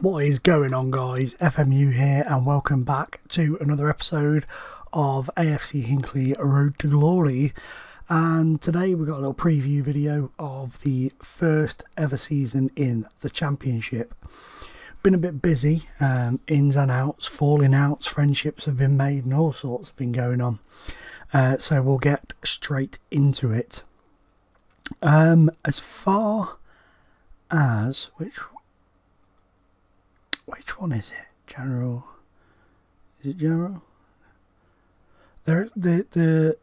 What is going on, guys? FMU here, and welcome back to another episode of AFC Hinckley Road to Glory. And today we've got a little preview video of the first ever season in the championship. Been a bit busy, ins and outs, falling outs, friendships have been made and all sorts have been going on. So we'll get straight into it. As far as which one is it? General? Is it general? The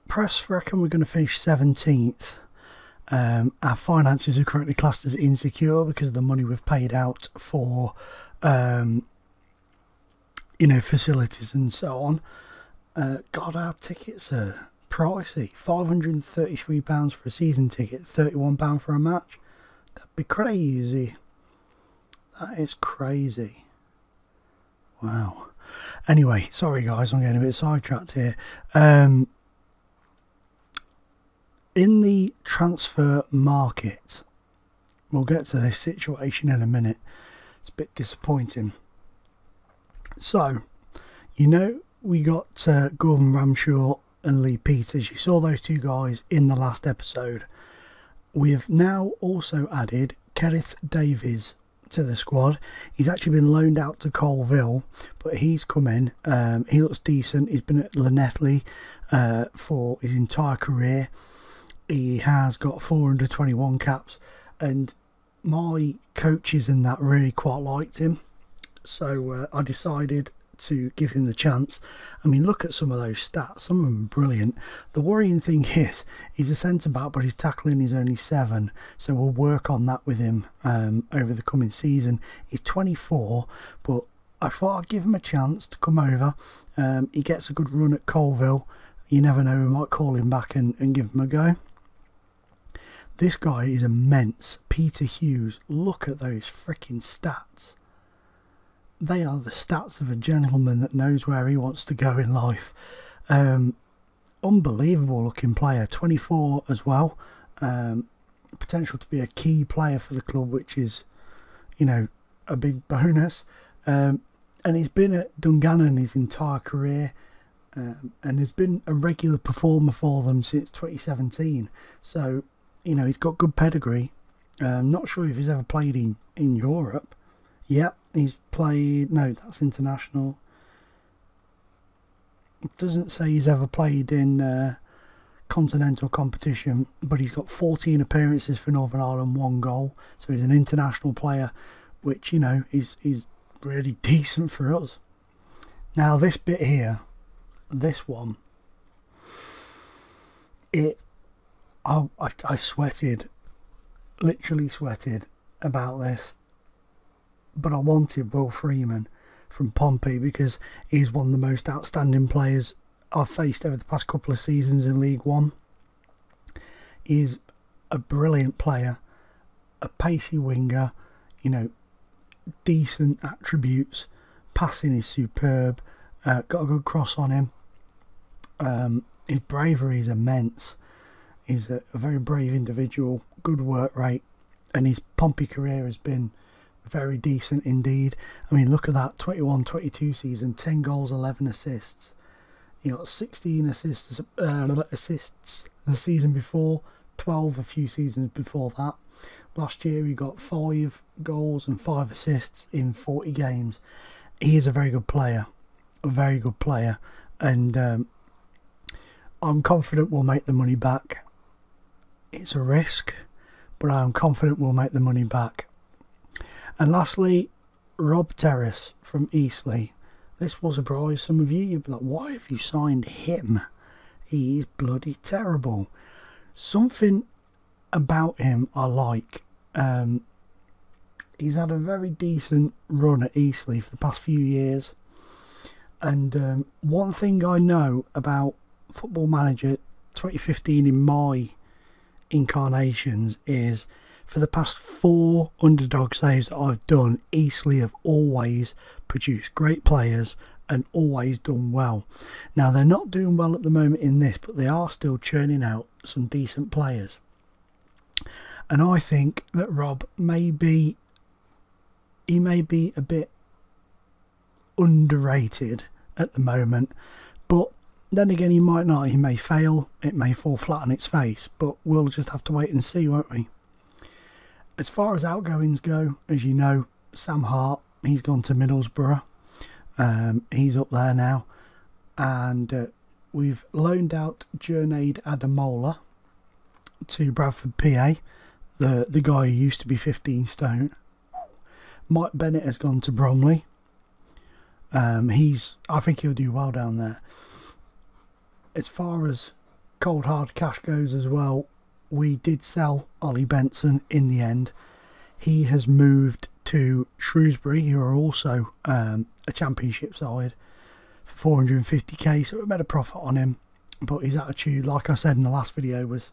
press reckon we're going to finish 17th. Our finances are currently classed as insecure because of the money we've paid out for, facilities and so on. God, our tickets are pricey. £533 for a season ticket, £31 for a match. That'd be crazy. That is crazy. Wow. Anyway, sorry guys, I'm getting a bit sidetracked here. In the transfer market, we'll get to this situation in a minute. It's a bit disappointing. So, we got Gordon Ramshaw and Lee Peters. You saw those two guys in the last episode. We have now also added Kenneth Davies to the squad. He's actually been loaned out to Colville, but he's come in. He looks decent. He's been at Llanelli for his entire career. He has got 421 caps, and my coaches in that really quite liked him, so I decided to give him the chance. I mean, look at some of those stats, some of them are brilliant. The worrying thing is he's a centre back, but his tackling is only 7, so we'll work on that with him over the coming season. He's 24, but I thought I'd give him a chance to come over. He gets a good run at Colville. You never know, we might call him back and give him a go. This guy is immense. Peter Hughes, look at those freaking stats. They are the stats of a gentleman that knows where he wants to go in life. Unbelievable looking player, 24 as well. Potential to be a key player for the club, which is, a big bonus. And he's been at Dungannon his entire career, and has been a regular performer for them since 2017. So, he's got good pedigree. Not sure if he's ever played in Europe. Yep, he's played... No, that's international. It doesn't say he's ever played in continental competition, but he's got 14 appearances for Northern Ireland, 1 goal. So he's an international player, which, is really decent for us. Now, this bit here, this one, I sweated, literally sweated about this. But I wanted Will Freeman from Pompey because he's one of the most outstanding players I've faced over the past couple of seasons in League One. He's a brilliant player, a pacey winger, decent attributes, passing is superb, got a good cross on him. His bravery is immense. He's a very brave individual, good work rate, and his Pompey career has been very decent indeed. I mean, look at that 21-22 season, 10 goals, 11 assists. He got 16 assists the season before, 12 a few seasons before that. Last year he got 5 goals and 5 assists in 40 games. He is a very good player, and I'm confident we'll make the money back. It's a risk, but I'm confident we'll make the money back. And lastly, Rob Terrace from Eastleigh. This will surprise some of you. You'll be like, why have you signed him? He's bloody terrible. Something about him I like. He's had a very decent run at Eastleigh for the past few years. And one thing I know about Football Manager 2015 in my incarnations is, for the past 4 underdog saves that I've done, Eastleigh have always produced great players and always done well. Now, they're not doing well at the moment in this, but they are still churning out some decent players. And I think that Rob may be he may be a bit underrated at the moment, but then again he might not. He may fail, it may fall flat on its face, but we'll just have to wait and see, won't we? As far as outgoings go, as you know, Sam Hart, he's gone to Middlesbrough. He's up there now, and we've loaned out Journaid Adamola to Bradford PA, the guy who used to be 15 stone. Mike Bennett has gone to Bromley. I think he'll do well down there. As far as cold hard cash goes as well, we did sell Ollie Benson in the end. He has moved to Shrewsbury, who are also a championship side, for 450k, so we made a profit on him. But his attitude, like I said in the last video, was,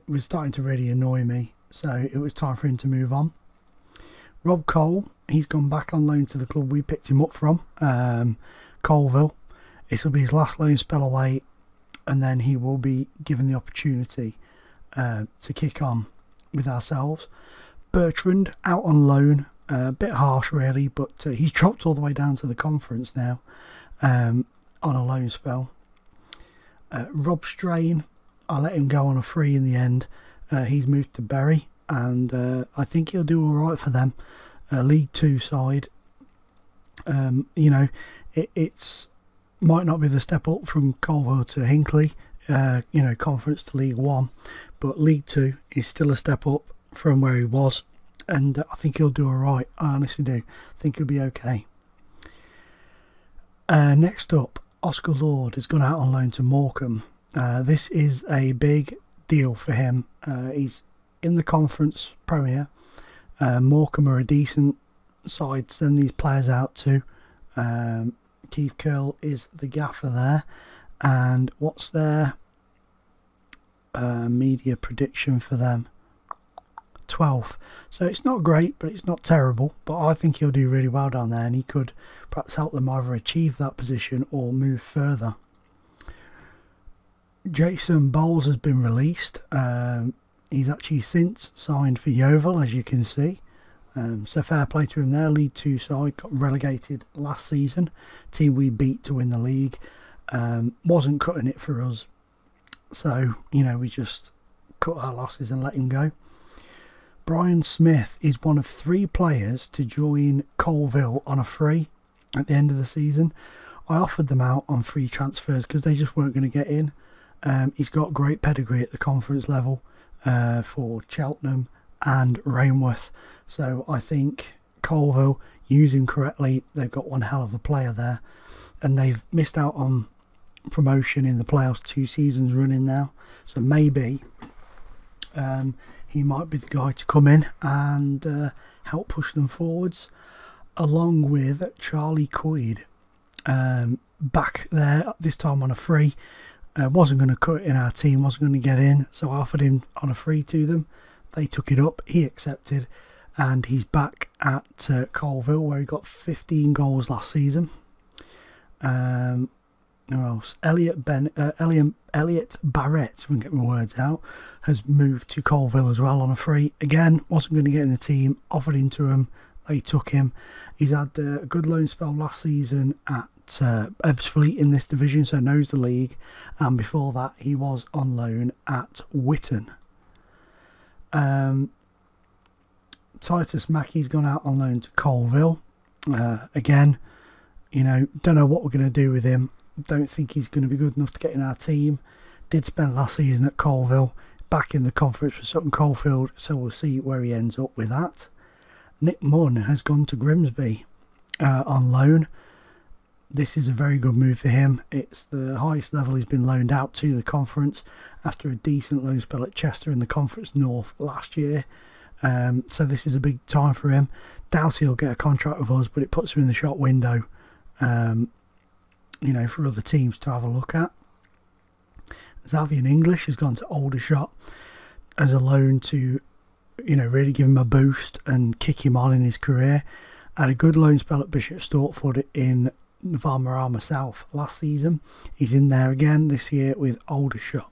was starting to really annoy me, so it was time for him to move on. Rob Cole, he's gone back on loan to the club we picked him up from, Colville. This will be his last loan spell away, and then he will be given the opportunity to kick on with ourselves. Bertrand, out on loan, a bit harsh really, but he's dropped all the way down to the conference now, on a loan spell. Rob Strain, I let him go on a free in the end. He's moved to Bury, and I think he'll do alright for them. League 2 side. It's might not be the step up from Colville to Hinckley, conference to League 1, but League 2 is still a step up from where he was, and I think he'll do alright. I honestly do. I think he'll be okay. Next up, Oscar Lord has gone out on loan to Morecambe. This is a big deal for him. He's in the Conference Premier. Morecambe are a decent side to send these players out to. Keith Curl is the gaffer there. And what's their media prediction for them? 12th. So it's not great, but it's not terrible. But I think he'll do really well down there, and he could perhaps help them either achieve that position or move further. Jason Bowles has been released. He's actually since signed for Yeovil, as you can see. So fair play to him there. League 2 side, got relegated last season. Team we beat to win the league. Wasn't cutting it for us. So, we just cut our losses and let him go. Brian Smith is one of 3 players to join Colville on a free at the end of the season. I offered them out on free transfers because they just weren't going to get in. He's got great pedigree at the conference level for Cheltenham and Rainworth. So I think Colville, use him correctly, they've got one hell of a player there. And they've missed out on promotion in the playoffs 2 seasons running now. So maybe he might be the guy to come in and help push them forwards, along with Charlie Coyd, back there this time on a free. Wasn't going to cut in our team, wasn't going to get in, so I offered him on a free to them. They took it up, he accepted, and he's back at Colville, where he got 15 goals last season. Who else? Elliot Barrett, if I can get my words out, has moved to Colville as well on a free. Again, wasn't going to get in the team, offered him to him, they took him. He's had a good loan spell last season at Ebbsfleet in this division, so knows the league, and before that he was on loan at Witton. Titus Mackey's gone out on loan to Colville. Again, don't know what we're going to do with him. Don't think he's going to be good enough to get in our team. Did spend last season at Colville, back in the conference with Sutton Coldfield, so we'll see where he ends up with that. Nick Munn has gone to Grimsby on loan. This is a very good move for him. It's the highest level he's been loaned out to the conference after a decent loan spell at Chester in the Conference North last year. So this is a big time for him. Doubt he'll get a contract with us, but it puts him in the shop window, for other teams to have a look at. Xavier English has gone to Aldershot as a loan to, really give him a boost and kick him on in his career. Had a good loan spell at Bishop Stortford in Valmarama South last season. He's in there again this year with Aldershot.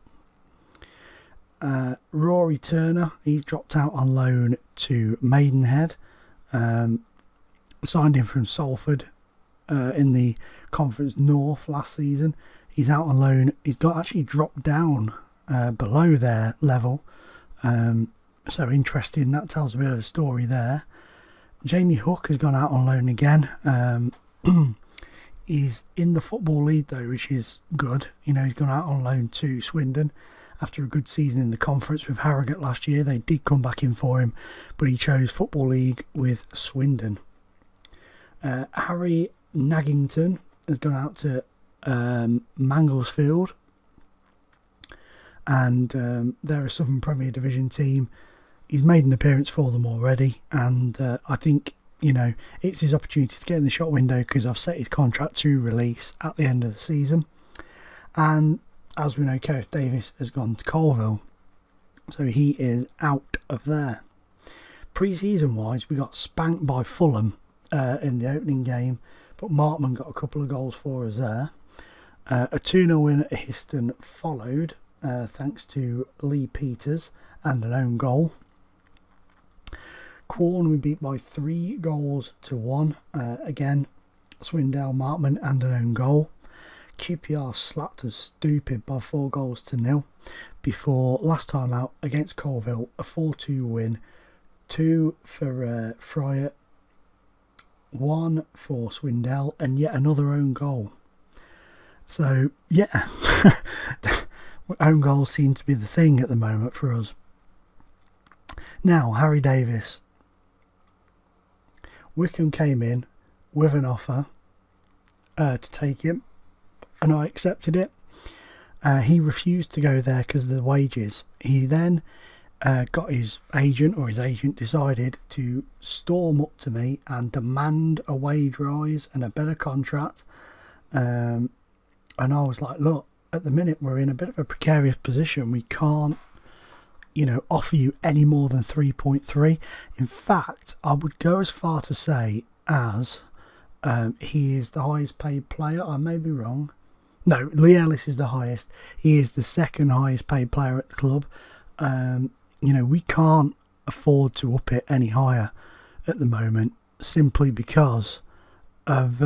Rory Turner, he's dropped out on loan to Maidenhead. Signed him from Salford in the Conference North last season. He's out on loan. He's actually dropped down below their level. So interesting. That tells a bit of a story there. Jamie Hook has gone out on loan again. He's in the Football League though, which is good. You know, he's gone out on loan to Swindon after a good season in the conference with Harrogate last year. They did come back in for him, but he chose Football League with Swindon. Harry Naggington has gone out to Mansfield, and they're a Southern Premier Division team. He's made an appearance for them already, and I think, you know, it's his opportunity to get in the shop window because I've set his contract to release at the end of the season. And as we know, Gareth Davis has gone to Colville, so he is out of there. Pre-season wise, we got spanked by Fulham in the opening game, but Markman got a couple of goals for us there. A 2-0 win at Histon followed, thanks to Lee Peters and an own goal. Quorn we beat by 3-1. Again, Swindale, Markman and an own goal. QPR slapped us stupid by 4-0 before last time out against Colville, a 4-2 win. 2 for Fryer, 1 for Swindale, and yet another own goal. So yeah, own goals seem to be the thing at the moment for us. Now, Harry Davis. Wickham came in with an offer to take him, and I accepted it. He refused to go there because of the wages. He then got his agent, or his agent decided to storm up to me and demand a wage rise and a better contract. And I was like, look, at the minute we're in a bit of a precarious position. We can't, you know, offer you any more than 3.3. In fact, I would go as far to say as he is the highest paid player. I may be wrong. No, Lee Ellis is the highest. He is the second highest paid player at the club. You know, we can't afford to up it any higher at the moment, simply because of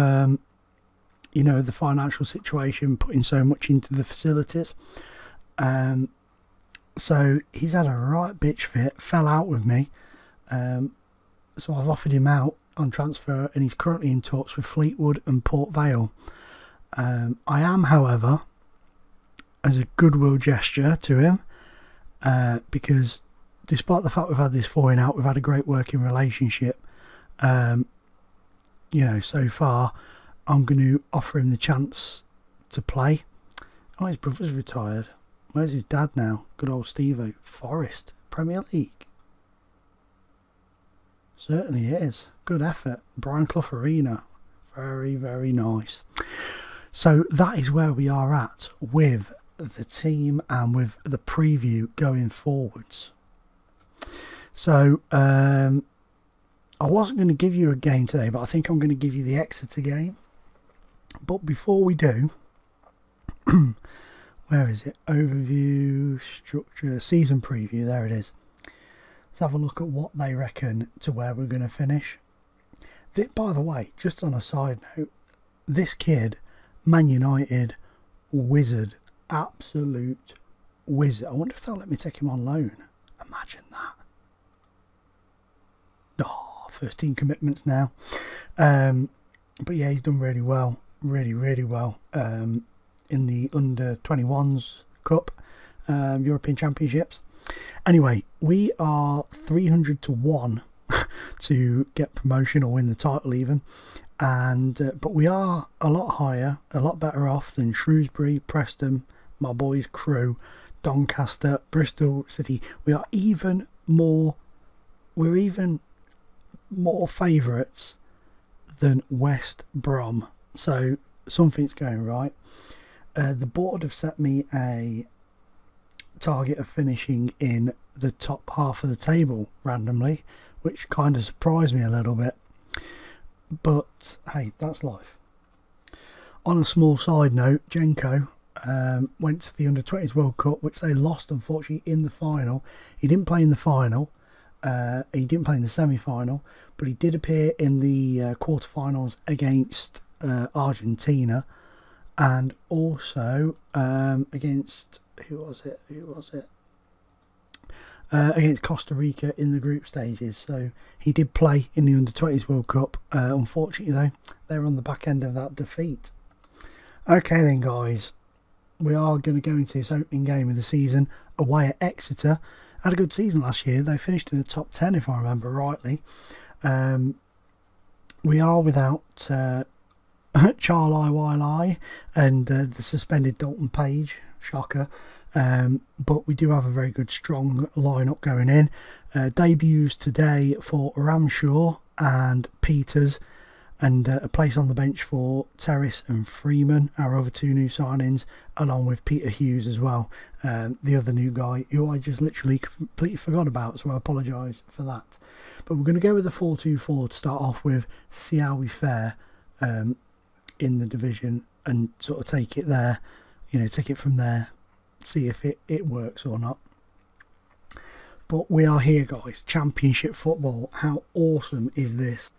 you know, the financial situation, putting so much into the facilities. So he's had a right bitch fit, fell out with me. So I've offered him out on transfer, and he's currently in talks with Fleetwood and Port Vale. I am, however, as a goodwill gesture to him, because despite the fact we've had this falling out, we've had a great working relationship, you know, so far, I'm going to offer him the chance to play. Oh, his brother's retired. Where's his dad now? Good old Steve-O. Forest, Premier League. Certainly is. Good effort. Brian Clough Arena. Very, very nice. So that is where we are at with the team and with the preview going forwards. So I wasn't going to give you a game today, but I think I'm going to give you the Exeter game. But before we do, where is it? Overview, structure, season preview. There it is. Let's have a look at what they reckon to where we're going to finish. By the way, just on a side note, this kid, Man United, wizard, absolute wizard. I wonder if they'll let me take him on loan. Imagine that. Oh, first team commitments now. But yeah, he's done really well. Really, really well. In the under-21s Cup, European Championships. Anyway, we are 300 to 1 to get promotion or win the title even. And but we are a lot higher, a lot better off than Shrewsbury, Preston, my boys Crewe, Doncaster, Bristol City. We're even more favourites than West Brom. So something's going right. The board have set me a target of finishing in the top half of the table randomly, which kind of surprised me a little bit. But hey, that's life. On a small side note, Jenko went to the Under-20s World Cup, which they lost unfortunately in the final. He didn't play in the final, He didn't play in the semi-final, but he did appear in the quarter-finals against Argentina, and also against against Costa Rica in the group stages. So he did play in the Under-20s World Cup. Unfortunately though, they were on the back end of that defeat. Okay then guys, we are going to go into this opening game of the season away at Exeter. Had a good season last year. They finished in the top 10 if I remember rightly. We are without Charlie Wiley and the suspended Dalton Page, shocker. But we do have a very good strong lineup going in. Debuts today for Ramshaw and Peters, and a place on the bench for Terrace and Freeman, our other two new signings, along with Peter Hughes as well, the other new guy who I just literally completely forgot about, so I apologise for that. But we're going to go with the 4-2-4 to start off with, see how we fare in the division, and sort of take it there, you know, take it from there, see if it works or not. But we are here guys, Championship football. How awesome is this?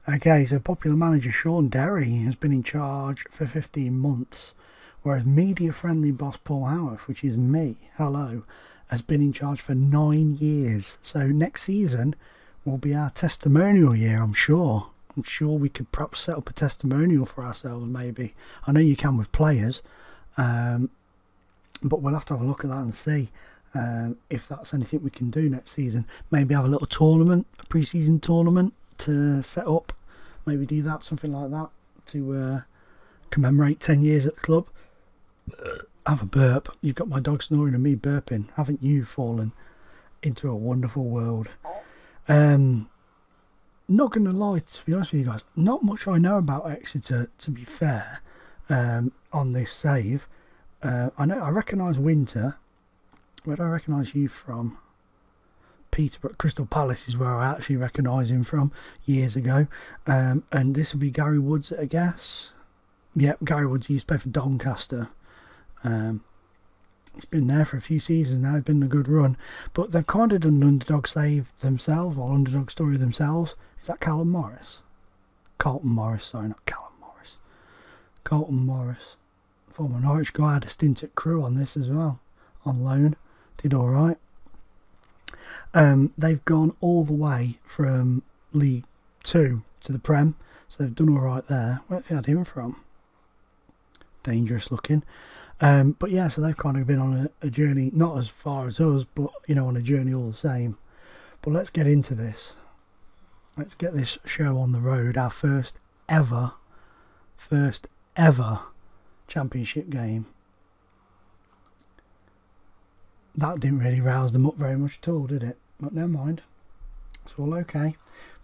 Okay, so popular manager Sean Derry has been in charge for 15 months, whereas media friendly boss Paul Howarth, which is me, hello, has been in charge for 9 years. So next season will be our testimonial year, I'm sure. I'm sure we could perhaps set up a testimonial for ourselves maybe. I know you can with players. But we'll have to have a look at that and see if that's anything we can do next season. Maybe have a little tournament, a pre-season tournament to set up. Maybe do that, something like that, to commemorate 10 years at the club. Have a burp. You've got my dog snoring and me burping. Haven't you fallen into a wonderful world? Not going to lie, to be honest with you guys, not much I know about Exeter, to be fair, on this save. I recognise Winter. Where do I recognise you from? Peterborough. Crystal Palace is where I actually recognise him from years ago. And this will be Gary Woods, I guess. Yep, Gary Woods. He used to play for Doncaster. He's been there for a few seasons now. It's been a good run. But they've kind of done an underdog save themselves, or underdog story themselves. Is that Callum Morris? Carlton Morris, sorry, not Callum Morris. Carlton Morris. Former Norwich guy, had a stint at Crewe on this as well, on loan. Did alright. They've gone all the way from League 2 to the Prem, so they've done alright there. Where have you had him from? Dangerous looking. But yeah, so they've kind of been on a journey, not as far as us, but you know, on a journey all the same. But let's get into this. Let's get this show on the road. Our first ever Championship game. That didn't really rouse them up very much at all, did it? But never mind, it's all okay.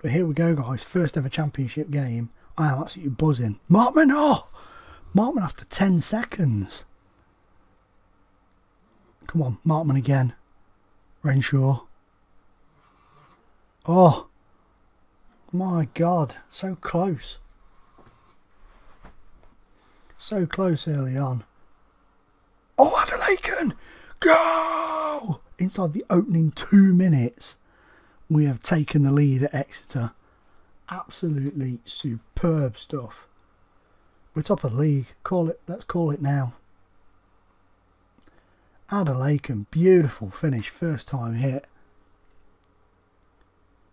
But here we go guys, first ever Championship game. I am absolutely buzzing. Markman, oh! Markman after 10 seconds. Come on, Markman again. Renshaw. Oh my god, so close. So close early on. Oh, Adelaide! Go! Inside the opening 2 minutes, we have taken the lead at Exeter. Absolutely superb stuff. We're top of the league. Let's call it now. Adelaide, beautiful finish, first time hit.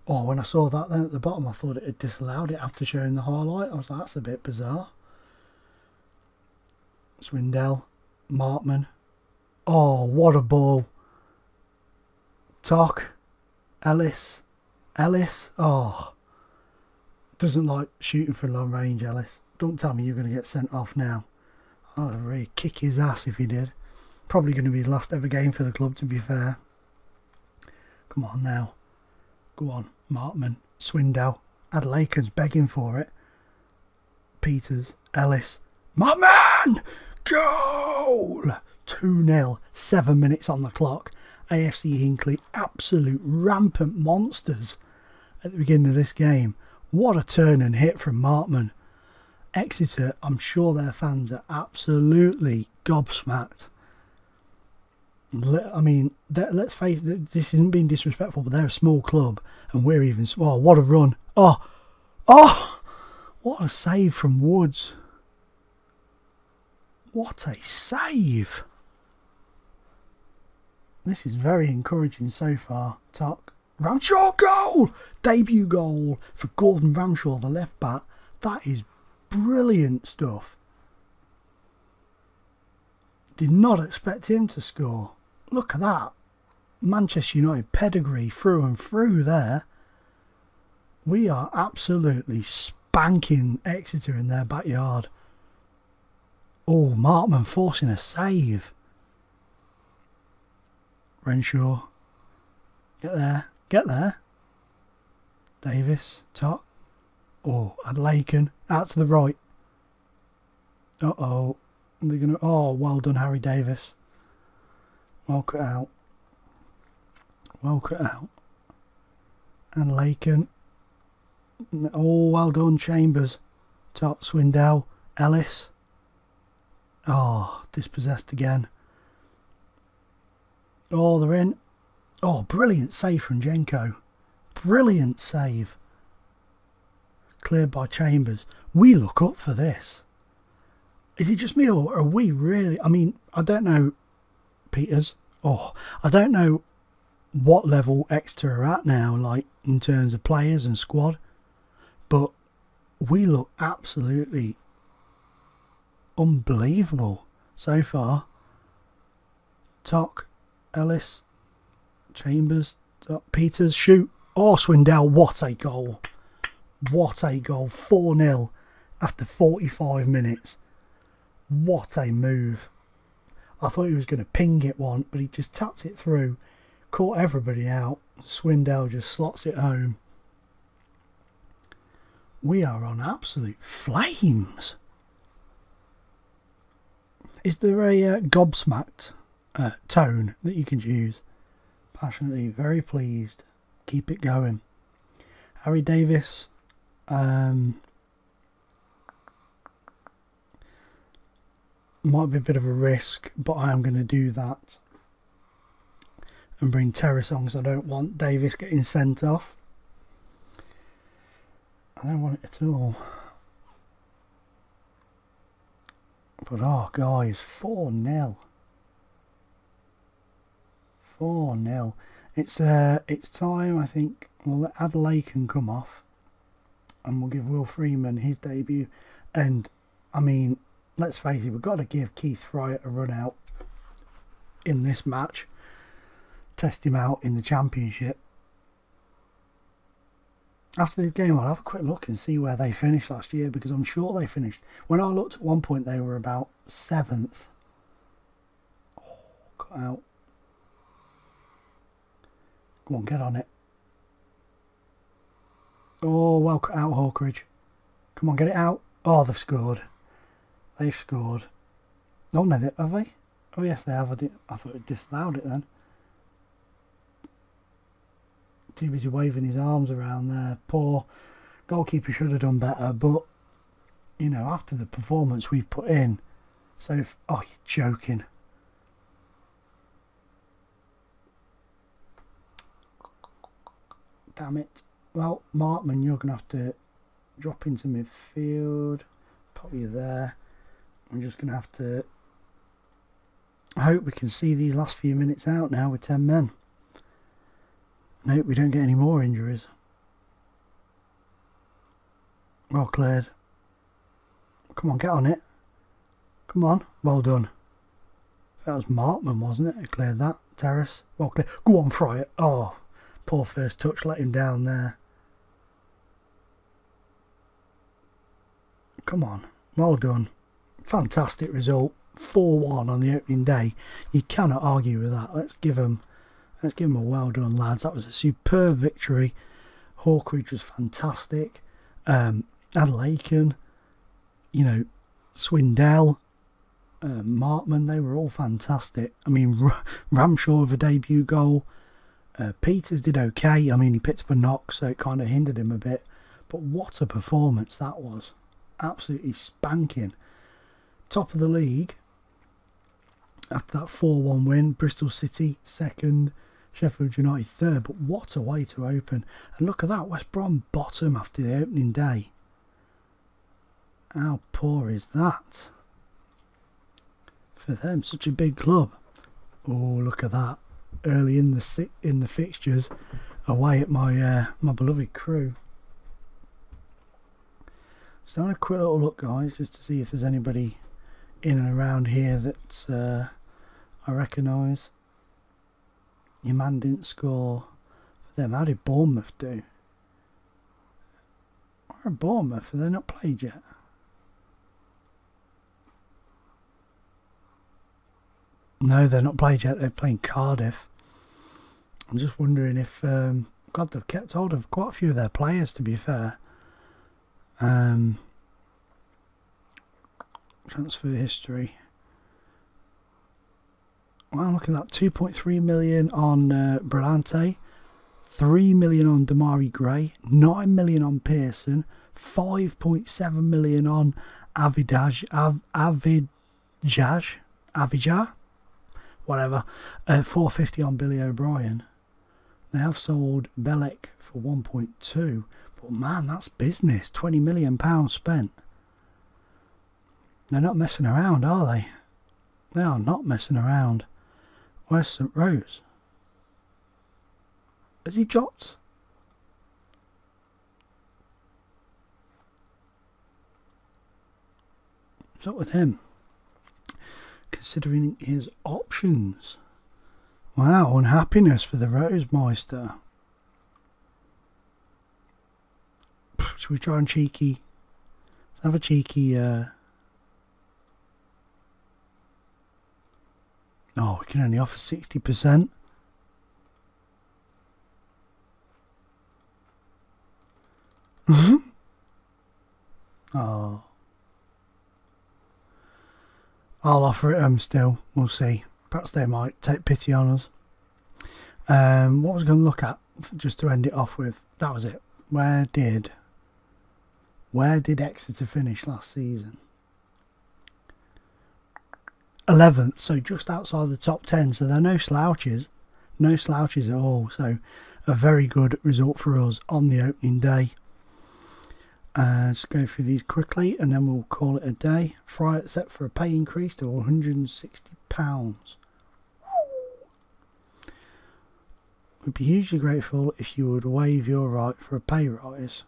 Oh, when I saw that then at the bottom, I thought it had disallowed it after showing the highlight. I was like, that's a bit bizarre. Swindell, Markman. Oh, what a ball. Tock, Ellis. Oh, doesn't like shooting for long range, Ellis. Don't tell me you're going to get sent off now. I'd really kick his ass if he did. Probably going to be his last ever game for the club, to be fair. Come on now. Go on, Markman, Swindell. Adelaide's begging for it. Peters, Ellis. Markman! Goal! 2-0, 7 minutes on the clock. AFC Hinckley, absolute rampant monsters at the beginning of this game. What a turn and hit from Markman. Exeter, I'm sure their fans are absolutely gobsmacked. I mean, let's face it, this isn't being disrespectful, but they're a small club, and we're even small. Oh, what a run. Oh, what a save from Woods. What a save. This is very encouraging so far. Tuck. Ramshaw goal! Debut goal for Gordon Ramshaw, the left back. That is brilliant stuff. Did not expect him to score. Look at that. Manchester United pedigree through and through there. We are absolutely spanking Exeter in their backyard. Oh, Markman forcing a save. Renshaw. Get there. Get there. Davis. Top. Oh, Adelaken. Out to the right. Uh-oh. They're gonna. Oh, well done, Harry Davis. Well cut out. Well cut out. And Laken. Oh, well done, Chambers. Top. Swindell. Ellis. Oh, dispossessed again. Oh, they're in. Oh, brilliant save from Jenko. Brilliant save. Cleared by Chambers. We look up for this. Is it just me, or are we really... I mean, I don't know, Peters. Oh, I don't know what level Exeter are at now, like, in terms of players and squad. But we look absolutely unbelievable so far. Tock, Ellis, Chambers, Peters, shoot. Oh, Swindell, what a goal. What a goal. 4-0 after 45 minutes. What a move. I thought he was going to ping it one, but he just tapped it through, caught everybody out. Swindell just slots it home. We are on absolute flames. Is there a gobsmacked tone that you can use? Passionately, very pleased. Keep it going. Harry Davis. Might be a bit of a risk, but I am going to do that and bring Terrace on because I don't want Davis getting sent off. I don't want it at all. But oh guys, 4-0. 4-0. It's time, I think. We'll let Adelaide can come off and we'll give Will Freeman his debut. And I mean, let's face it, we've got to give Keith Wright a run out in this match. Test him out in the Championship. After this game, I'll have a quick look and see where they finished last year, because I'm sure they finished. When I looked at one point, they were about 7th. Oh, cut out. Go on, get on it. Oh, well cut out, Hawkridge. Come on, get it out. Oh, they've scored. They've scored. Oh, no, have they? Oh, yes, they have. I thought it disallowed it then. Too busy waving his arms around there. Poor goalkeeper should have done better, but, you know, after the performance we've put in, so... Oh, you're joking. Damn it. Well, Markman, you're going to have to drop into midfield. Put you there. I'm just going to have to... I hope we can see these last few minutes out now with 10 men. I hope we don't get any more injuries. Well cleared. Come on, get on it. Come on. Well done. That was Markman, wasn't it? He cleared that. Terrace. Well cleared. Go on, fry it. Oh, poor first touch. Let him down there. Come on. Well done. Fantastic result. 4-1 on the opening day. You cannot argue with that. Let's give them a well done, lads. That was a superb victory. Hawkridge was fantastic. Adelaken, you know, Swindell, Markman, they were all fantastic. I mean, Ramshaw with a debut goal. Peters did okay. I mean, he picked up a knock, so it kind of hindered him a bit. But what a performance that was. Absolutely spanking. Top of the league. after that 4-1 win. Bristol City second, Sheffield United third. But what a way to open. And look at that, West Brom bottom after the opening day. How poor is that for them? Such a big club. Oh, look at that. Early in the fixtures, away at my my beloved Crew. So having a quick little look, guys, just to see if there's anybody in and around here that I recognise. Your man didn't score for them. How did Bournemouth do? Where are Bournemouth? Have they not played yet? No, they're not played yet. They're playing Cardiff. I'm just wondering if God, they've kept hold of quite a few of their players, to be fair. Transfer history. Wow, look at that. 2.3 million on Brillante, 3 million on Damari Gray, 9 million on Pearson, 5.7 million on Avidaj, whatever, 450 on Billy O'Brien. They have sold Belek for 1.2, but man, that's business. £20 million spent. They're not messing around, are they? They are not messing around. Where's St Rose? Has he dropped? What's up with him? Considering his options. Wow, unhappiness for the Rosemeister. Should we try and cheeky? Let's have a cheeky. Oh, we can only offer 60%. Oh. I'll offer it still. We'll see. Perhaps they might take pity on us. What was I going to look at just to end it off with? That was it. Where did Exeter finish last season? 11th, so just outside the top 10. So they're no slouches. No slouches at all. So a very good result for us on the opening day. Just go through these quickly and then we'll call it a day. Fry set for a pay increase to £160. We'd be hugely grateful if you would waive your right for a pay rise.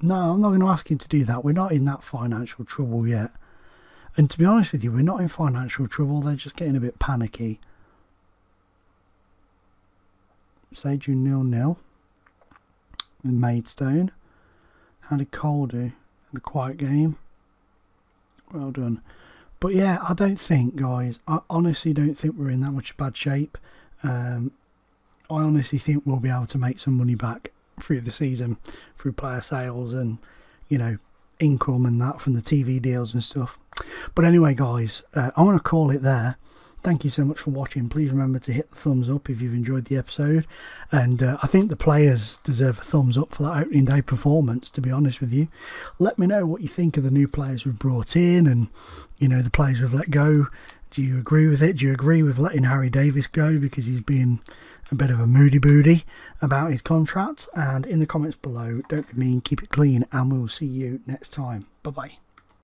No, I'm not going to ask him to do that. We're not in that financial trouble yet. And to be honest with you, we're not in financial trouble. They're just getting a bit panicky. Sage 0-0 with Maidstone. How did Cole do in a quiet game? Well done. But yeah, I don't think, guys, I honestly don't think we're in that much bad shape. I honestly think we'll be able to make some money back through the season, through player sales and, you know, income and that from the TV deals and stuff. But anyway, guys, I'm going to call it there. Thank you so much for watching. Please remember to hit the thumbs up if you've enjoyed the episode. And I think the players deserve a thumbs up for that opening day performance, to be honest with you. Let me know what you think of the new players we've brought in and, you know, the players we've let go. Do you agree with it? Do you agree with letting Harry Davis go because he's been a bit of a moody booty about his contract? And in the comments below, don't be mean, keep it clean, and we'll see you next time. Bye-bye.